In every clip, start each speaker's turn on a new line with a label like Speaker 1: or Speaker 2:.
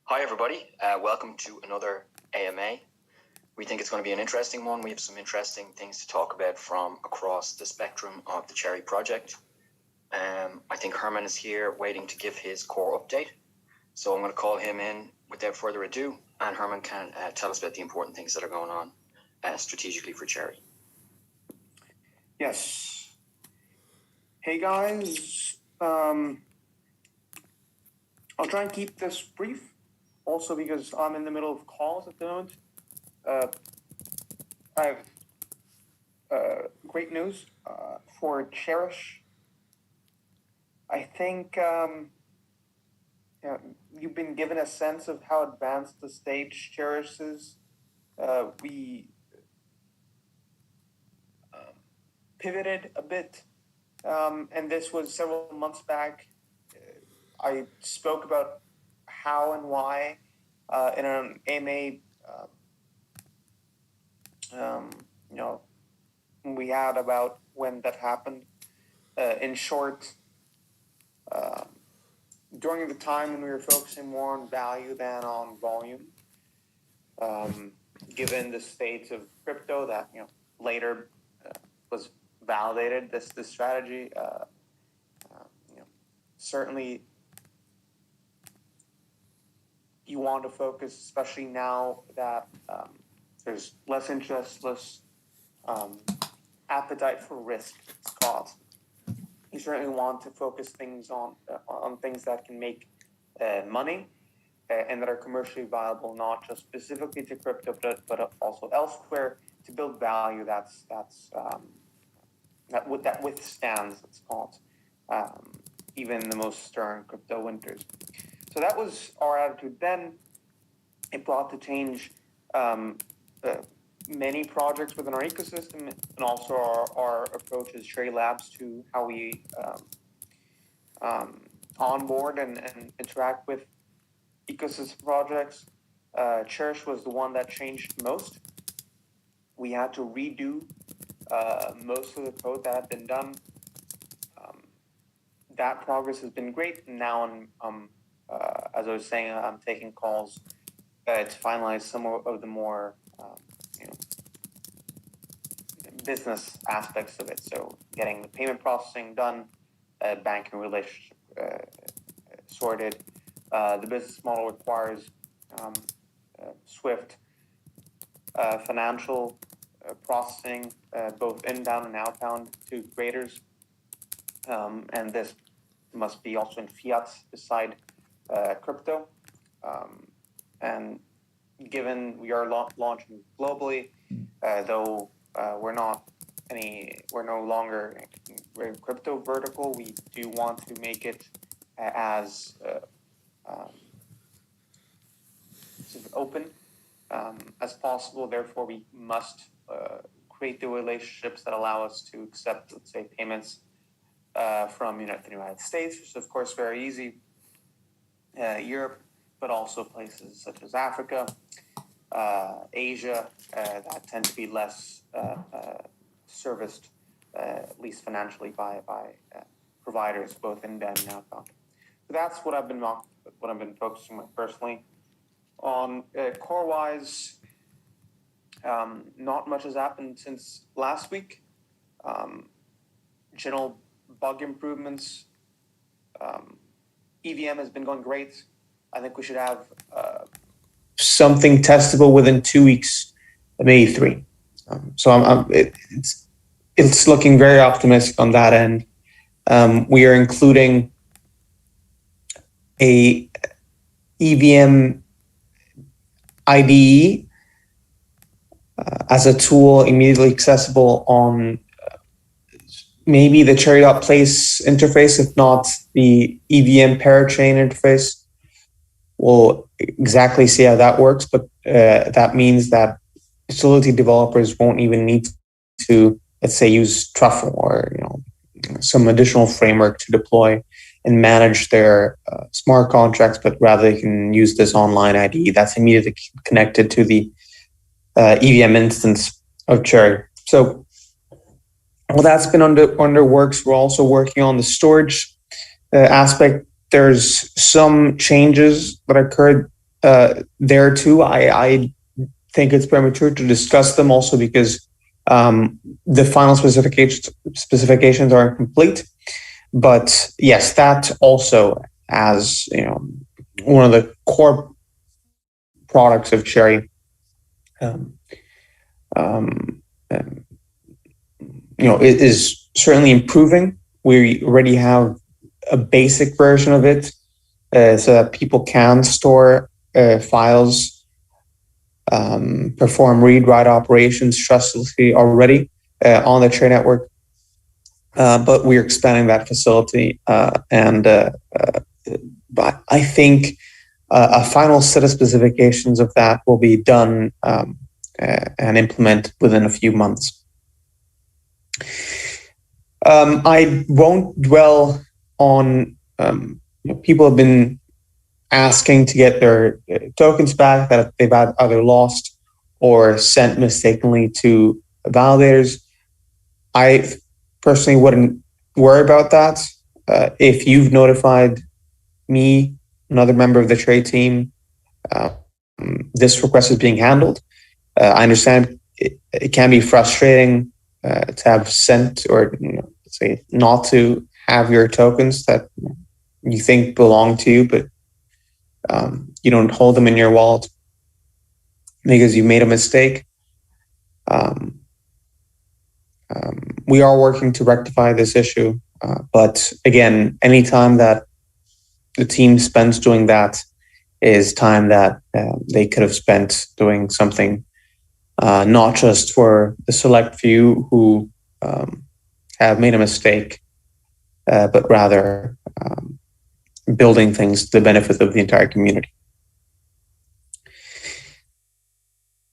Speaker 1: Hi, everybody. Welcome to another AMA. We think it's going to be an interesting one. We have some interesting things to talk about from across the spectrum of the Cherry project. I think Herman is here waiting to give his core update. So I'm going to call him in without further ado, and Herman can tell us about the important things that are going on strategically for Cherry.
Speaker 2: Yes. Hey guys, I'll try and keep this brief, also because I'm in the middle of calls at the moment. I have great news for Cherish. I think you've been given a sense of how advanced the stage Cherish is. We pivoted a bit, and this was several months back. I spoke about how and why in an AMA, we had about when that happened. In short, during the time when we were focusing more on value than on volume, given the state of crypto that later was validated, this strategy certainly you want to focus, especially now that there's less interest, less appetite for risk. It's called. You certainly want to focus things on things that can make money and that are commercially viable, not just specifically to crypto, but also elsewhere, to build value that withstands. It's called even the most stern crypto winters. So that was our attitude then. It brought to change many projects within our ecosystem, and also our approach as Cherry Labs to how we onboard and interact with ecosystem projects. Cherish was the one that changed most. We had to redo most of the code that had been done. That progress has been great. And now, as I was saying, I'm taking calls to finalize some of the more business aspects of it. So getting the payment processing done, banking relationship sorted. The business model requires swift financial processing, both inbound and outbound to creators. And this must be also in fiat beside crypto. And given we are launching globally, though we're no longer crypto vertical, we do want to make it as sort of open as possible. Therefore, we must create the relationships that allow us to accept, let's say, payments from the United States, which is of course very easy, Europe, but also places such as Africa, Asia, that tend to be less serviced, at least financially, by providers, both inbound and outbound. So that's what I've been focusing on personally. On core-wise, not much has happened since last week. General bug improvements. EVM has been going great. I think we should have something testable within 2 weeks, maybe 3. So it's looking very optimistic on that end. We are including a EVM IDE as a tool immediately accessible on maybe the Cherry.place interface, if not the EVM parachain interface. We'll exactly see how that works, but that means that utility developers won't even need to, let's say, use Truffle or some additional framework to deploy and manage their smart contracts, but rather they can use this online IDE that's immediately connected to the EVM instance of Cherry. So, well, that's been under works. We're also working on the storage aspect. There's some changes that occurred there too, I think it's premature to discuss them, also because the final specifications are incomplete. But yes, that also, as one of the core products of Cherry, um, um, it is certainly improving. We already have a basic version of it, so that people can store files, perform read-write operations trustlessly already on the Cherry network. But we're expanding that facility, but I think a final set of specifications of that will be done and implement within a few months. I won't dwell on people have been asking to get their tokens back that they've either lost or sent mistakenly to validators. I personally wouldn't worry about that. If you've notified me, another member of the trade team, this request is being handled. I understand it can be frustrating to have sent, or say not to have your tokens that you think belong to you, but you don't hold them in your wallet because you made a mistake. We are working to rectify this issue, but again, any time that the team spends doing that is time that they could have spent doing something, not just for the select few who have made a mistake, but rather building things to the benefit of the entire community.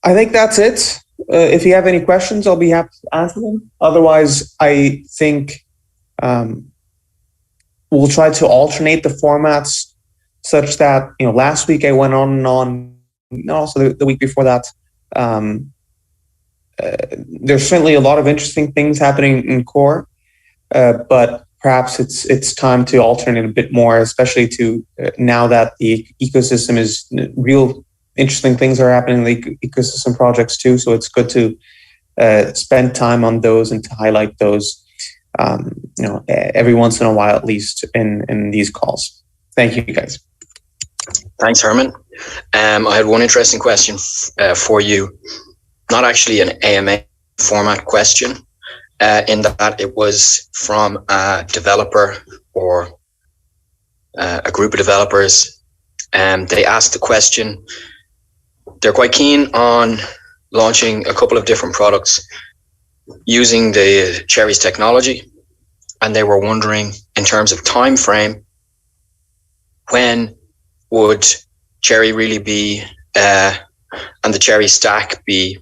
Speaker 2: I think that's it. If you have any questions, I'll be happy to answer them. Otherwise, I think we'll try to alternate the formats such that, last week I went on and on, and also the week before that. There's certainly a lot of interesting things happening in core, but perhaps it's time to alternate a bit more, especially to now that the ecosystem is real. Interesting things are happening in the ecosystem projects too, so it's good to spend time on those and to highlight those, every once in a while, at least in these calls. Thank you, guys.
Speaker 1: Thanks, Herman. I had one interesting question for you. Not actually an AMA format question, in that it was from a developer or a group of developers. They asked the question. They're quite keen on launching a couple of different products using the Cherry's technology, and they were wondering, in terms of time frame, when would Cherry really be and the Cherry stack be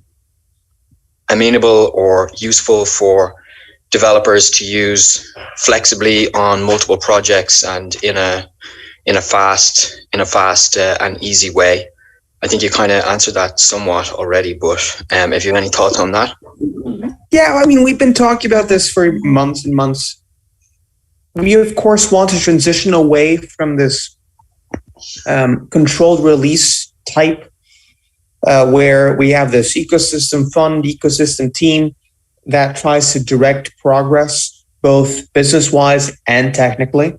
Speaker 1: amenable or useful for developers to use flexibly on multiple projects and in a fast and easy way. I think you kind of answered that somewhat already, but if you have any thoughts on that?
Speaker 2: Yeah, I mean, we've been talking about this for months and months. We, of course, want to transition away from this controlled release type, where we have this ecosystem team that tries to direct progress, both business-wise and technically,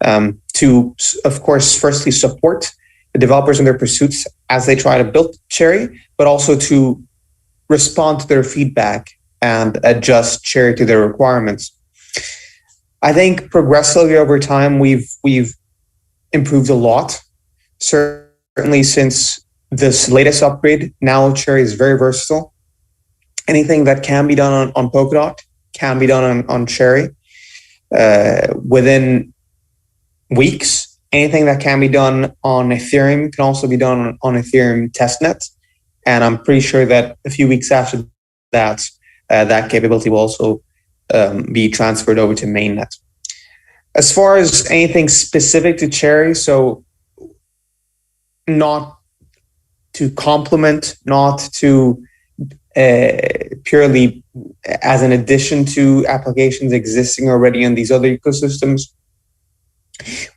Speaker 2: to, of course, firstly support the developers in their pursuits as they try to build Cherry, but also to respond to their feedback and adjust Cherry to their requirements. I think progressively over time, we've improved a lot. Certainly since this latest upgrade, now Cherry is very versatile. Anything that can be done on Polkadot can be done on Cherry within weeks. Anything that can be done on Ethereum can also be done on Ethereum testnet. And I'm pretty sure that a few weeks after that, that capability will also be transferred over to mainnet. As far as anything specific to Cherry, so not to complement, not to purely as an addition to applications existing already in these other ecosystems.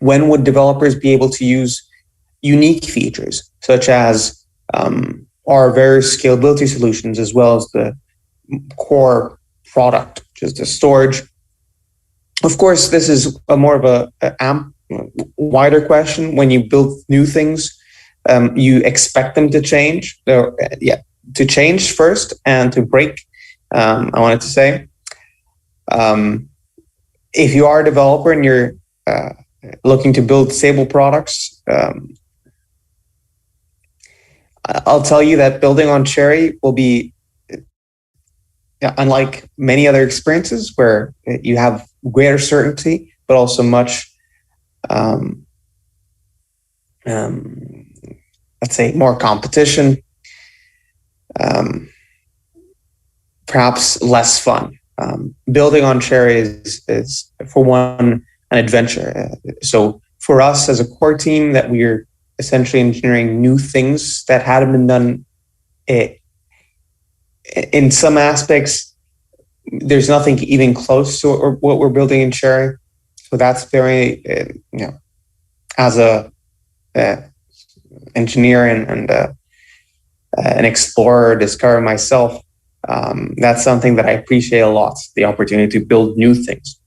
Speaker 2: When would developers be able to use unique features, such as our various scalability solutions, as well as the core product, which is the storage. Of course, this is more of a wider question. When you build new things, you expect them to change. To change first and to break. I wanted to say, if you are a developer and you're looking to build stable products, I'll tell you that building on Cherry will be, unlike many other experiences where you have greater certainty, but also much, let's say, more competition, perhaps less fun. Building on Cherry is for one, an adventure. So for us as a core team, that we're essentially engineering new things that hadn't been done. In some aspects, there's nothing even close to what we're building in Cherry. So that's very, as a engineer and an explorer, discover myself, that's something that I appreciate a lot, the opportunity to build new things.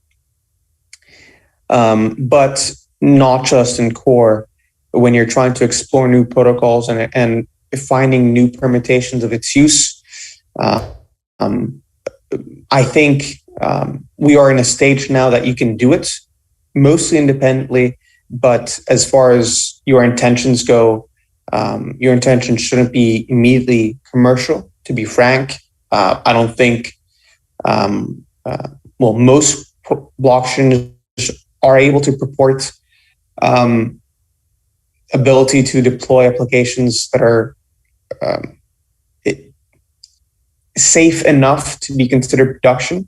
Speaker 2: But not just in core. When you're trying to explore new protocols and finding new permutations of its use, I think we are in a stage now that you can do it mostly independently. But as far as your intentions go, your intentions shouldn't be immediately commercial, to be frank. I don't think, most blockchains are able to purport ability to deploy applications that are safe enough to be considered production.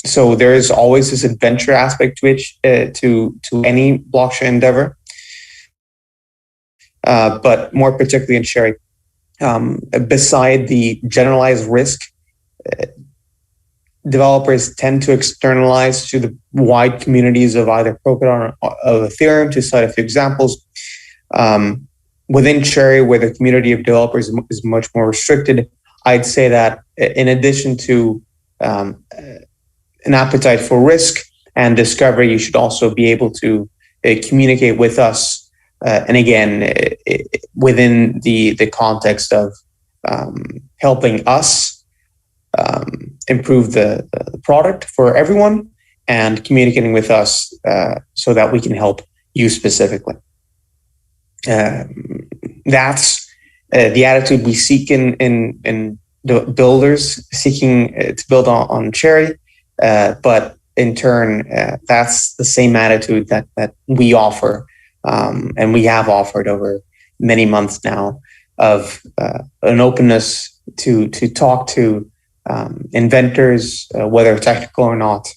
Speaker 2: So there is always this adventure aspect to it, to any blockchain endeavor. But more particularly in Cherry, beside the generalized risk, developers tend to externalize to the wide communities of either Polkadot or of Ethereum. To cite a few examples, within Cherry, where the community of developers is much more restricted, I'd say that in addition to an appetite for risk and discovery, you should also be able to communicate with us. And again, within the context of helping us improve the product for everyone and communicating with us so that we can help you specifically. That's the attitude we seek in the builders seeking to build on Cherry. But in turn, that's the same attitude that we offer and we have offered over many months now, of an openness to talk to inventors, whether technical or not,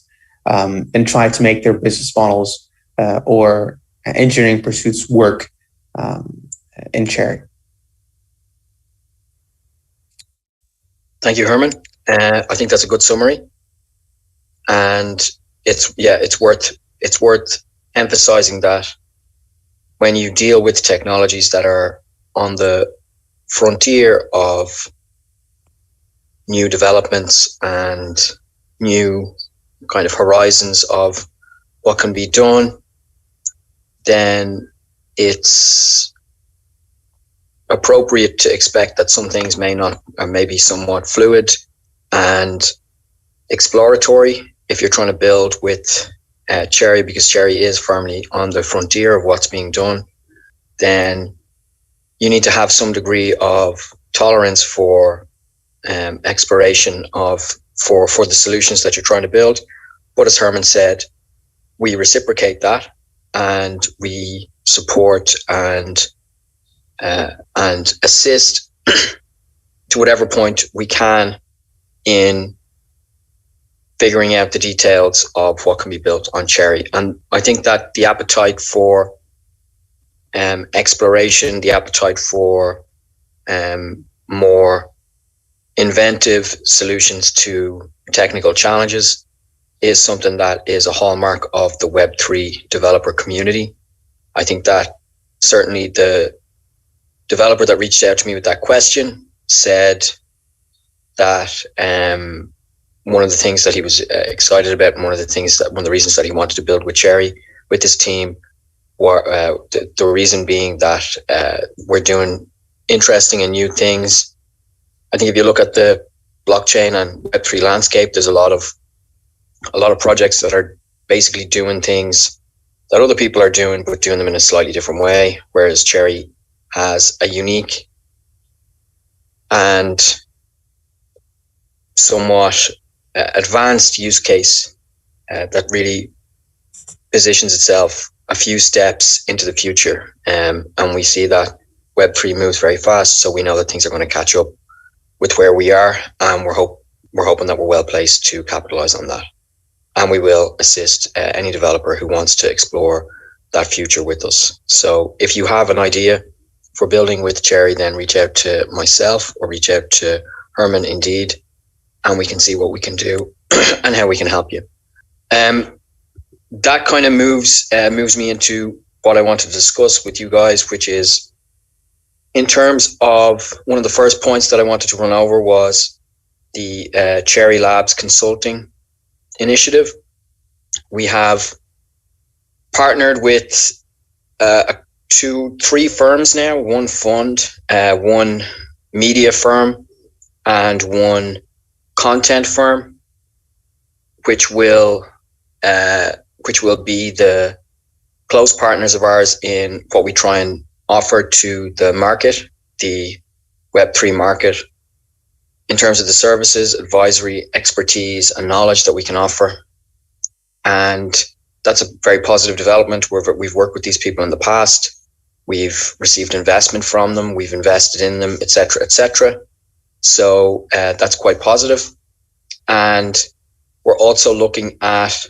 Speaker 2: and try to make their business models or engineering pursuits work in Cherry.
Speaker 1: Thank you, Herman. I think that's a good summary, and it's worth emphasizing that when you deal with technologies that are on the frontier of new developments and new kind of horizons of what can be done, then it's appropriate to expect that some things may not, or may be somewhat fluid and exploratory if you're trying to build with Cherry, because Cherry is firmly on the frontier of what's being done. Then you need to have some degree of tolerance for exploration for the solutions that you're trying to build. But as Herman said, we reciprocate that, and we support and assist to whatever point we can in figuring out the details of what can be built on Cherry. And I think that the appetite for exploration, the appetite for more inventive solutions to technical challenges is something that is a hallmark of the Web3 developer community. I think that certainly the developer that reached out to me with that question said that one of the things that he was excited about, and one of the reasons that he wanted to build with Cherry, with his team, were the reason being that we're doing interesting and new things. I think if you look at the blockchain and Web3 landscape, there's a lot of projects that are basically doing things that other people are doing, but doing them in a slightly different way, whereas Cherry has a unique and somewhat advanced use case that really positions itself a few steps into the future. And we see that Web3 moves very fast, so we know that things are going to catch up with where we are, and we're hoping that we're well placed to capitalize on that. And we will assist any developer who wants to explore that future with us. So if you have an idea for building with Cherry, then reach out to myself or reach out to Herman Indeed, and we can see what we can do and how we can help you. That kind of moves me into what I want to discuss with you guys, which is in terms of one of the first points that I wanted to run over was the Cherry Labs consulting initiative. We have partnered with 3 firms now, one fund, one media firm, and one content firm, which will be the close partners of ours in what we try and offer to the market, the Web3 market, in terms of the services, advisory, expertise, and knowledge that we can offer. And that's a very positive development. We've worked with these people in the past. We've received investment from them. We've invested in them, et cetera, et cetera. So that's quite positive. And we're also looking at,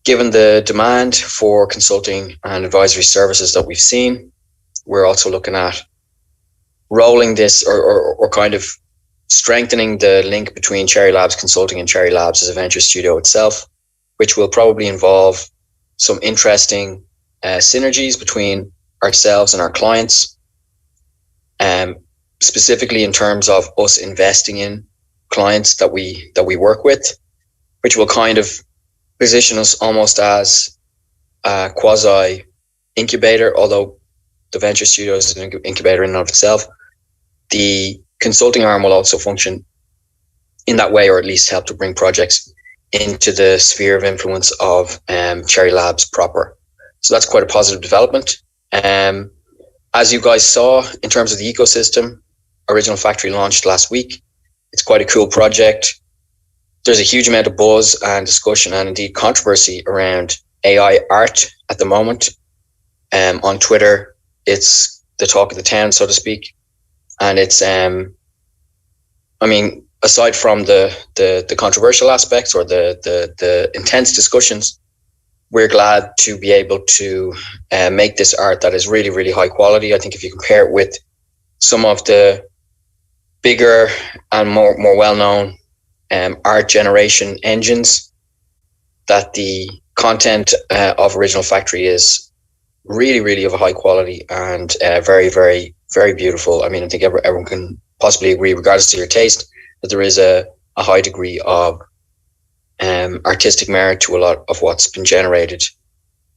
Speaker 1: given the demand for consulting and advisory services that we've seen, we're also looking at rolling this or kind of strengthening the link between Cherry Labs Consulting and Cherry Labs as a venture studio itself, which will probably involve some interesting synergies between ourselves and our clients, specifically in terms of us investing in clients that we work with, which will kind of position us almost as a quasi incubator. Although the venture studio is an incubator in and of itself, the consulting arm will also function in that way, or at least help to bring projects into the sphere of influence of Cherry Labs proper. So that's quite a positive development. As you guys saw, in terms of the ecosystem, Original Factory launched last week. It's quite a cool project. There's a huge amount of buzz and discussion and indeed controversy around AI art at the moment. On Twitter, it's the talk of the town, so to speak. And it's, aside from the controversial aspects or the intense discussions, we're glad to be able to make this art that is really, really high quality. I think if you compare it with some of the bigger and more well-known art generation engines, that the content of Original Factory is really, really of a high quality and very, very, very beautiful. I mean, I think everyone can possibly agree, regardless of your taste, that there is a high degree of artistic merit to a lot of what's been generated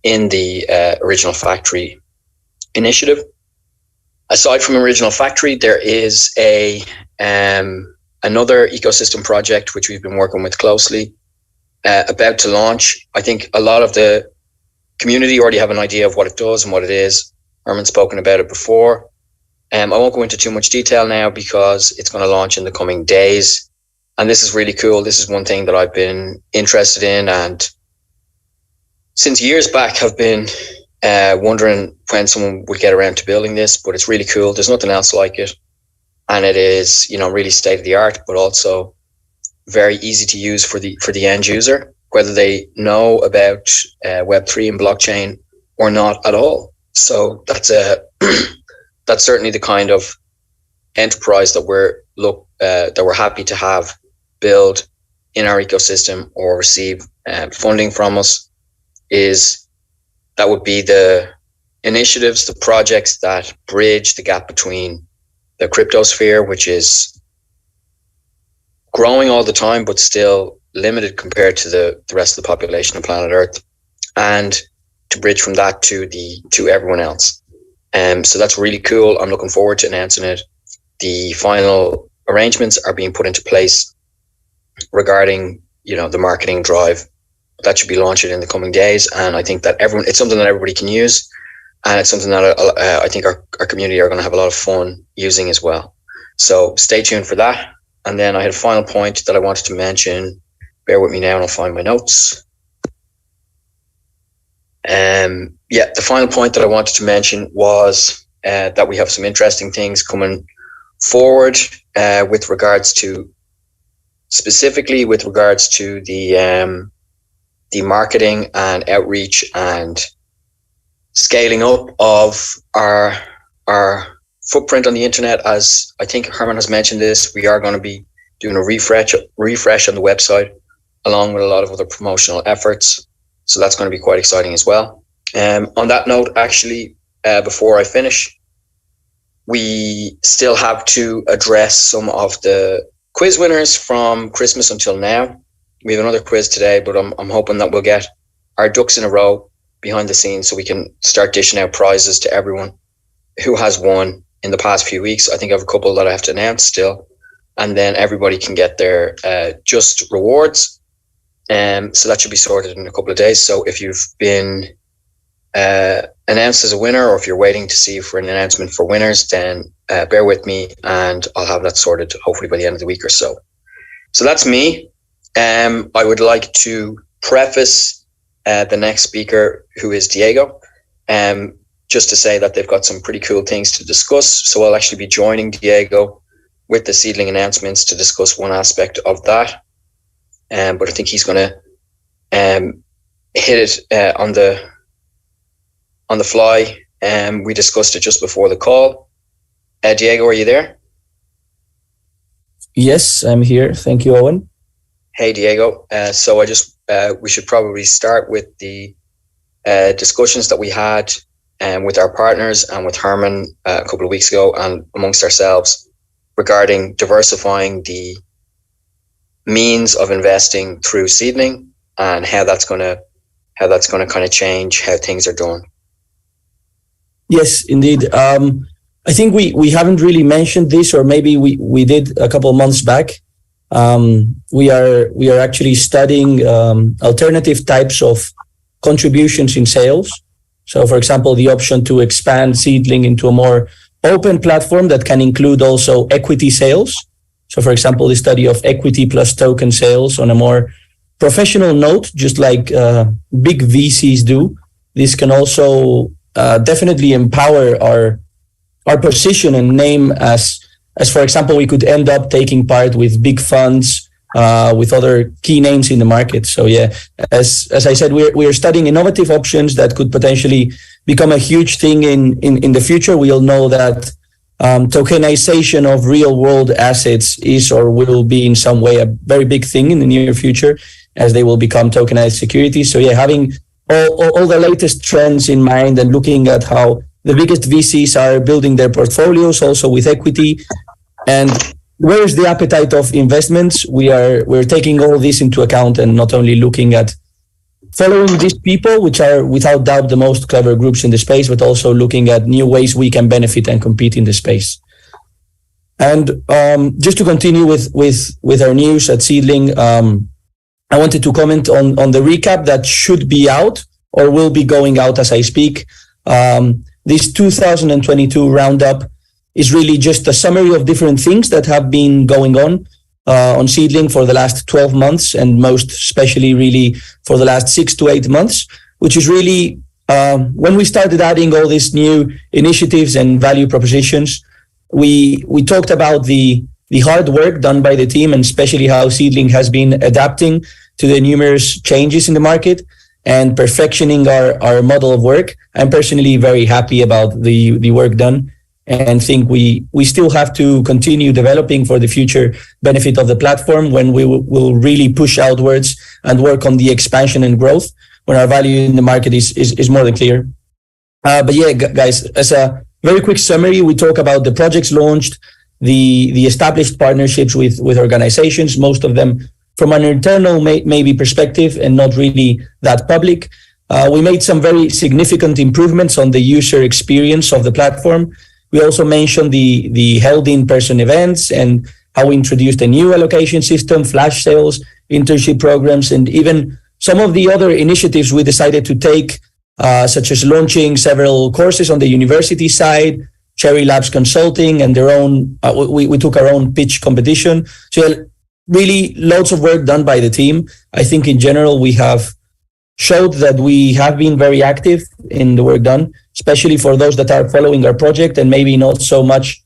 Speaker 1: in the Original Factory initiative. Aside from Original Factory, there is another ecosystem project which we've been working with closely, about to launch. I think a lot of the community already have an idea of what it does and what it is. Herman's spoken about it before. I won't go into too much detail now because it's going to launch in the coming days. And this is really cool. This is one thing that I've been interested in, and since years back have been wondering when someone would get around to building this, but it's really cool. There's nothing else like it. And it is, really state of the art, but also very easy to use for the end user, whether they know about Web3 and blockchain or not at all. So that's certainly the kind of enterprise that we're happy to have build in our ecosystem or receive funding from us. That would be the initiatives, the projects that bridge the gap between the crypto sphere, which is growing all the time, but still limited compared to the rest of the population of planet Earth, and to bridge from that to everyone else. So that's really cool. I'm looking forward to announcing it. The final arrangements are being put into place regarding, the marketing drive that should be launched in the coming days. And I think that it's something that everybody can use. And it's something that I think our community are going to have a lot of fun using as well. So stay tuned for that. And then I had a final point that I wanted to mention. Bear with me now and I'll find my notes. The final point that I wanted to mention was that we have some interesting things coming forward specifically with regards to the marketing and outreach and scaling up of our footprint on the internet. As I think Herman has mentioned this, we are going to be doing a refresh on the website, along with a lot of other promotional efforts. So that's going to be quite exciting as well. On that note, actually, before I finish, we still have to address some of the quiz winners from Christmas until now. We have another quiz today, but I'm hoping that we'll get our ducks in a row behind the scenes so we can start dishing out prizes to everyone who has won in the past few weeks. I think I have a couple that I have to announce still, and then everybody can get their just rewards. So that should be sorted in a couple of days. So if you've been announced as a winner, or if you're waiting to see for an announcement for winners, then bear with me and I'll have that sorted hopefully by the end of the week or so. So that's me. I would like to preface the next speaker, who is Diego, just to say that they've got some pretty cool things to discuss. So I'll actually be joining Diego with the seedling announcements to discuss one aspect of that. But I think he's going to hit it on the fly. We discussed it just before the call. Diego, are you there?
Speaker 3: Yes, I'm here. Thank you, Owen.
Speaker 1: Hey, Diego. So we should probably start with the discussions that we had with our partners and with Herman a couple of weeks ago, and amongst ourselves, regarding diversifying the means of investing through seedling, and how that's going to kind of change how things are done.
Speaker 3: Yes, indeed. I think we haven't really mentioned this, or maybe we did a couple of months back. We are actually studying alternative types of contributions in sales. So, for example, the option to expand seedling into a more open platform that can include also equity sales. So, for example, the study of equity plus token sales on a more professional note, just like big VCs do. This can also definitely empower our position and name as for example, we could end up taking part with big funds, with other key names in the market. So yeah, as I said, we are studying innovative options that could potentially become a huge thing in the future. We all know that tokenization of real world assets is or will be in some way a very big thing in the near future, as they will become tokenized securities. So yeah, having all the latest trends in mind and looking at how the biggest VCs are building their portfolios also with equity, and where is the appetite of investments? We're taking all this into account, and not only looking at following these people, which are without doubt the most clever groups in the space, but also looking at new ways we can benefit and compete in the space. And just to continue with our news at Seedling, I wanted to comment on the recap that should be out or will be going out as I speak. This 2022 roundup is really just a summary of different things that have been going on Seedling for the last 12 months, and most especially really for the last 6 to 8 months, which is really when we started adding all these new initiatives and value propositions. We talked about the hard work done by the team, and especially how Seedling has been adapting to the numerous changes in the market and perfectioning our model of work. I'm personally very happy about the work done, and think we still have to continue developing for the future benefit of the platform, when we will really push outwards and work on the expansion and growth when our value in the market is more than clear. But yeah, guys, as a very quick summary, we talk about the projects launched, the established partnerships with organizations, most of them from an internal maybe perspective and not really that public. We made some very significant improvements on the user experience of the platform. We also mentioned the held in-person events and how we introduced a new allocation system, flash sales, internship programs, and even some of the other initiatives we decided to take, such as launching several courses on the university side, Cherry Labs Consulting, and their own, we took our own pitch competition. So really loads of work done by the team. I think in general, we have showed that we have been very active in the work done, especially for those that are following our project and maybe not so much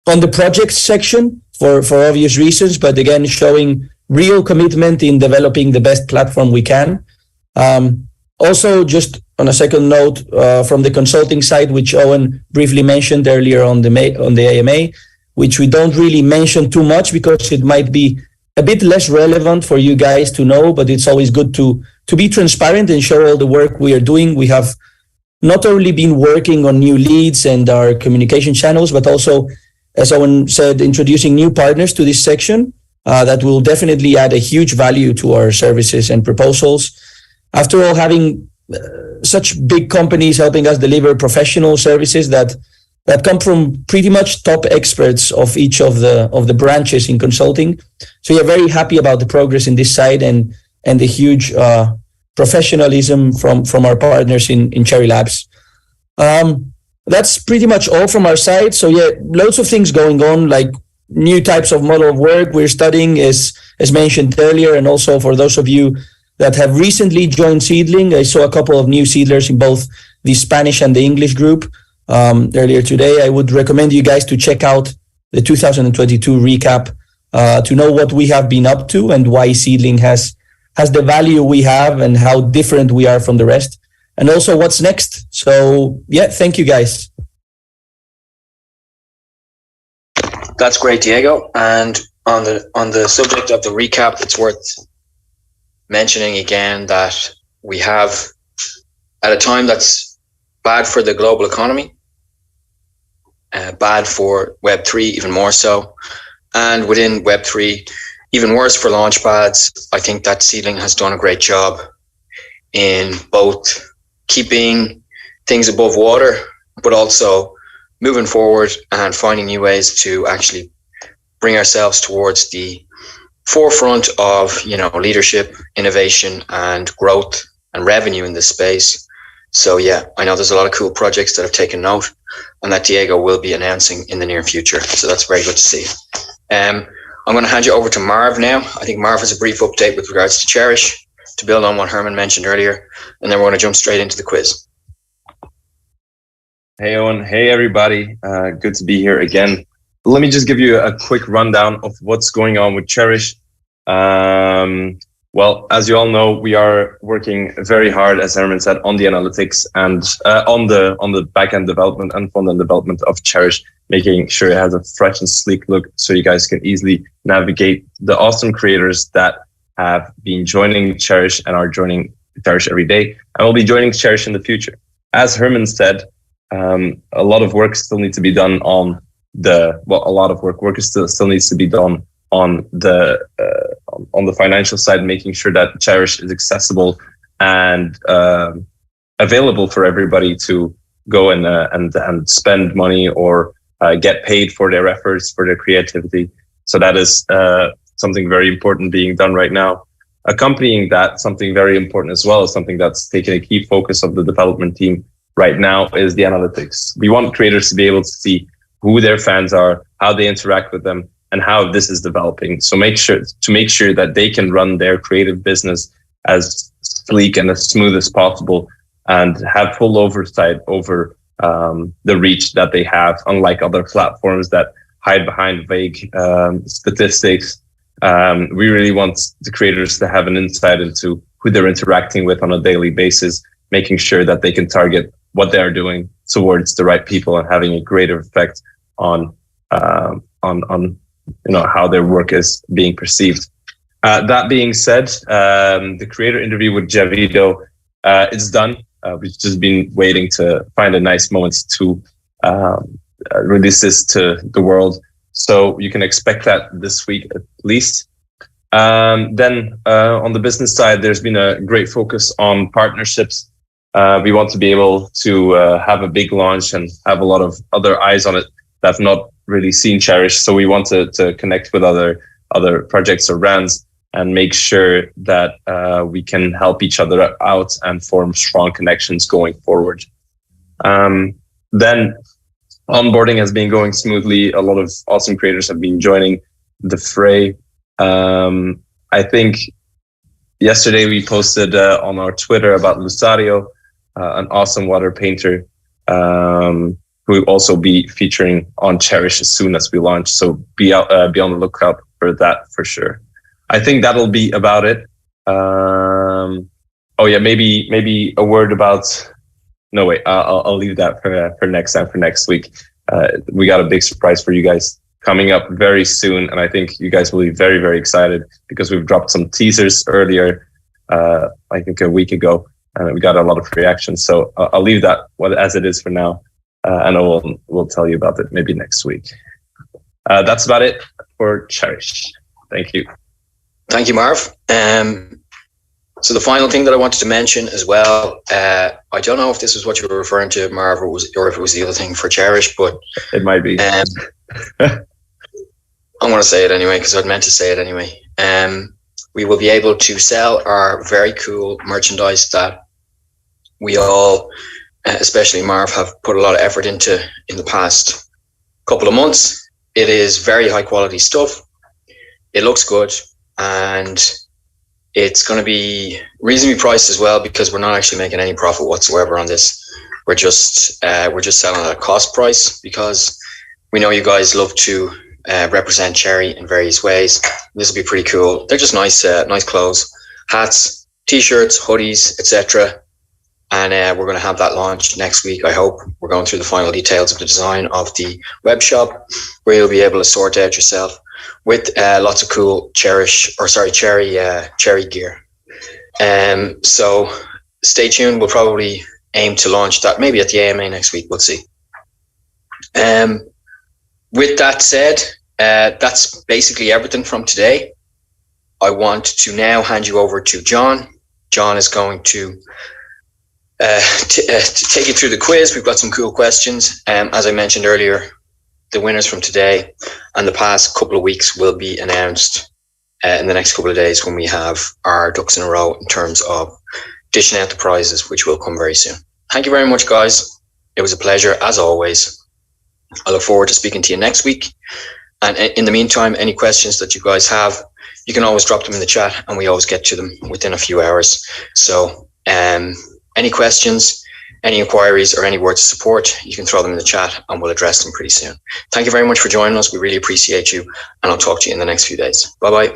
Speaker 3: on the project section for obvious reasons, but again, showing real commitment in developing the best platform we can. Also, just on a second note, from the consulting side, which Owen briefly mentioned earlier on the AMA, which we don't really mention too much because it might be a bit less relevant for you guys to know, but it's always good to be transparent and show all the work we are doing. We have not only been working on new leads and our communication channels, but also, as Owen said, introducing new partners to this section that will definitely add a huge value to our services and proposals. After all, having such big companies helping us deliver professional services that come from pretty much top experts of each of the branches in consulting. So we're very happy about the progress in this side and the huge professionalism from our partners in Cherry Labs. That's pretty much all from our side. So yeah, loads of things going on, like new types of model of work we're studying, as mentioned earlier, and also for those of you that have recently joined Seedling, I saw a couple of new Seedlers in both the Spanish and the English group earlier today. I would recommend you guys to check out the 2022 recap to know what we have been up to and why Seedling has the value we have and how different we are from the rest, and also what's next. So yeah, thank you guys.
Speaker 1: That's great, Diego. And on the subject of the recap, it's worth mentioning again that we have, at a time that's bad for the global economy, bad for Web3 even more so, and within Web3 even worse for launchpads, I think that Seedling has done a great job in both keeping things above water, but also moving forward and finding new ways to actually bring ourselves towards the forefront of, leadership, innovation, and growth and revenue in this space. So yeah, I know there's a lot of cool projects that have taken note and that Diego will be announcing in the near future. So that's very good to see. I'm going to hand you over to Marv now. I think Marv has a brief update with regards to Cherish to build on what Herman mentioned earlier, and then we're going to jump straight into the quiz.
Speaker 4: Hey, Owen. Hey, everybody. Good to be here again. Let me just give you a quick rundown of what's going on with Cherish. Well, as you all know, we are working very hard, as Herman said, on the analytics and on the back-end development and front-end development of Cherish, making sure it has a fresh and sleek look so you guys can easily navigate the awesome creators that have been joining Cherish and are joining Cherish every day and will be joining Cherish in the future. As Herman said, a lot of work still needs to be done on work still needs to be done on the financial side, making sure that Cherish is accessible and available for everybody to go and spend money or get paid for their efforts, for their creativity. So that is something very important being done right now. Accompanying that, something very important as well, is something that's taken a key focus of the development team right now, is the analytics. We want creators to be able to see who their fans are, how they interact with them, and how this is developing. So make sure that they can run their creative business as sleek and as smooth as possible and have full oversight over the reach that they have, unlike other platforms that hide behind vague statistics. We really want the creators to have an insight into who they're interacting with on a daily basis, making sure that they can target what they're doing towards the right people and having a greater effect on how their work is being perceived. That being said, the creator interview with Javido is done. We've just been waiting to find a nice moment to release this to the world. So you can expect that this week at least. Then on the business side, there's been a great focus on partnerships. We want to be able to have a big launch and have a lot of other eyes on it that have not really seen Cherish. So we want to connect with other projects or brands and make sure that we can help each other out and form strong connections going forward. Then onboarding has been going smoothly. A lot of awesome creators have been joining the fray. I think yesterday we posted on our Twitter about Lucario, an awesome water painter, who will also be featuring on Cherish as soon as we launch. So be on the lookout for that for sure. I think that'll be about it. Maybe a word about. No, wait. I'll leave that for next time, for next week. We got a big surprise for you guys coming up very soon, and I think you guys will be very, very excited because we've dropped some teasers earlier, I think a week ago, and we got a lot of reactions. So I'll leave that as it is for now, and we'll tell you about it maybe next week. That's about it for Cherish. Thank you.
Speaker 1: Thank you, Marv. So the final thing that I wanted to mention as well, I don't know if this was what you were referring to, Marv, or if it was the other thing for Cherish, but
Speaker 4: it might be.
Speaker 1: I'm going to say it anyway because I'd meant to say it anyway. We will be able to sell our very cool merchandise that we all, especially Marv, have put a lot of effort into in the past couple of months. It is very high quality stuff. It looks good, and it's going to be reasonably priced as well because we're not actually making any profit whatsoever on this. We're just selling at a cost price because we know you guys love to represent Cherry in various ways. This will be pretty cool. They're just nice clothes, hats, t-shirts, hoodies, etc. And we're going to have that launch next week, I hope. We're going through the final details of the design of the web shop, where you'll be able to sort out yourself with lots of cool Cherry gear. So stay tuned. We'll probably aim to launch that maybe at the AMA next week. We'll see. With that said, that's basically everything from today. I want to now hand you over to John. John is going to take you through the quiz. We've got some cool questions. As I mentioned earlier, the winners from today and the past couple of weeks will be announced in the next couple of days when we have our ducks in a row in terms of dishing out the prizes, which will come very soon. Thank you very much, guys. It was a pleasure, as always. I look forward to speaking to you next week. And in the meantime, any questions that you guys have, you can always drop them in the chat and we always get to them within a few hours. So any questions, any inquiries or any words of support, you can throw them in the chat and we'll address them pretty soon. Thank you very much for joining us. We really appreciate you, and I'll talk to you in the next few days. Bye-bye.